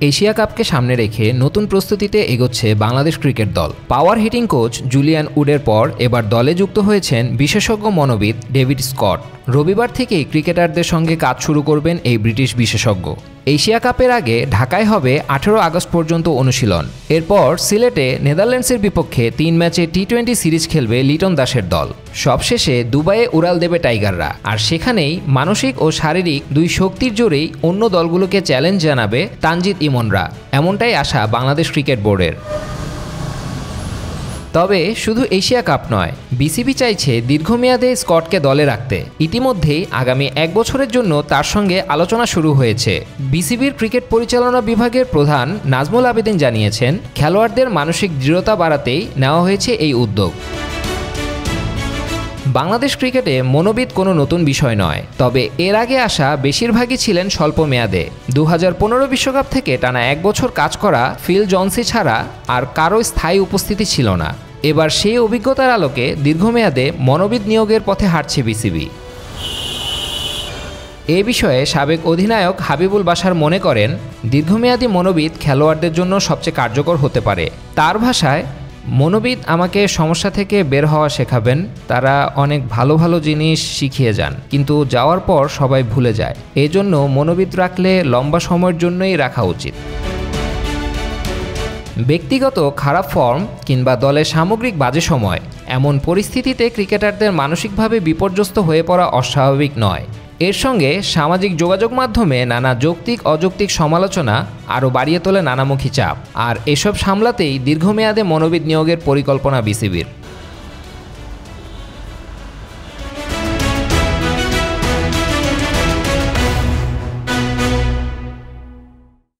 Asia কাপকে সামনে রেখে নতুন প্রস্তুতিতে এগোচ্ছে বাংলাদেশ ক্রিকেট দল। পাওয়ার হিটিং কোচ জুলিয়ান উডের পর এবার দলে যুক্ত হয়েছেন বিশেষজ্ঞ মনোবিদ ডেভিড স্কট। রবিবার থেকেই ক্রিকেটারদের সঙ্গে কাজ শুরু করবেন এই ব্রিটিশ বিশেষজ্ঞ। এশিয়া কাপের আগে ঢাকায় হবে 18 আগস্ট পর্যন্ত অনুশীলন। এরপর সিলেটে নেদারল্যান্ডসের বিপক্ষে 3 ম্যাচে টি-20 সিরিজ খেলবে লিটন দাসের দল। সবশেষে দুবাইয়ে উড়াল দেবে টাইগাররা, আর সেখানেই মানসিক ও শারীরিক দুই শক্তির জোরেই অন্য দলগুলোকে চ্যালেঞ্জ জানাবে তানজিদ ইমনরা। এমনটাই আশা বাংলাদেশ ক্রিকেট বোর্ডের। তবে শুধু এশিয়া কাপ নয়, বিসিবি চাইছে দীর্ঘমেয়াদে স্কটকে দলে রাখতে। ইতিমধ্যেই আগামী 1 বছরের জন্য তার সঙ্গে আলোচনা শুরু হয়েছে। বিসিবির ক্রিকেট পরিচালনা বিভাগের প্রধান নাজমুল আবেদিন জানিয়েছেন, খেলোয়াড়দের মানসিক দৃঢ়তা বাড়াতেই নেওয়া হয়েছে এই উদ্যোগ। বাংলাদেশ ক্রিকেটে মনোবিদ কোনো নতুন বিষয় নয়, তবে এর আগে আসা বেশিরভাগই ছিলেন স্বল্প মেয়াদে। 2015 বিশ্বকাপ থেকে টানা 1 বছর কাজ করা ফিল জনসি ছাড়া আর কারো স্থায়ী উপস্থিতি ছিল না। এবার সেই অভিজ্ঞতার আলোকে দীর্ঘমেয়াদে মনোবিদ নিয়োগের পথে হাঁটছে বিসিবি। এ বিষয়ে সাবেক অধিনায়ক হাবিবুল বাশার মনে করেন, দীর্ঘমেয়াদী মনোবিদ খেলোয়াড়দের জন্য সবচেয়ে কার্যকর হতে পারে। তার ভাষায়, মনোবিদ আমাকে সমস্যা থেকে বের হওয়া শেখাবেন। তারা অনেক ভালো ভালো জিনিস শিখিয়ে যান, কিন্তু যাওয়ার পর সবাই ভুলে যায়। এজন্য মনোবিদ রাখলে লম্বা সময়ের জন্যই রাখা উচিত। ব্যক্তিগত খারাপ ফর্ম কিংবা দলের সামগ্রিক বাজে সময়, এমন পরিস্থিতিতে ক্রিকেটারদের মানসিকভাবে বিপর্যস্ত হয়ে পড়া অস্বাভাবিক নয়। এর সঙ্গে সামাজিক যোগাযোগ মাধ্যমে নানা যৌক্তিক অযৌক্তিক সমালোচনা আরও বাড়িয়ে তোলে নানামুখী চাপ, আর এসব সামলাতেই দীর্ঘমেয়াদে মনোবিদ নিয়োগের পরিকল্পনা বিসিবির।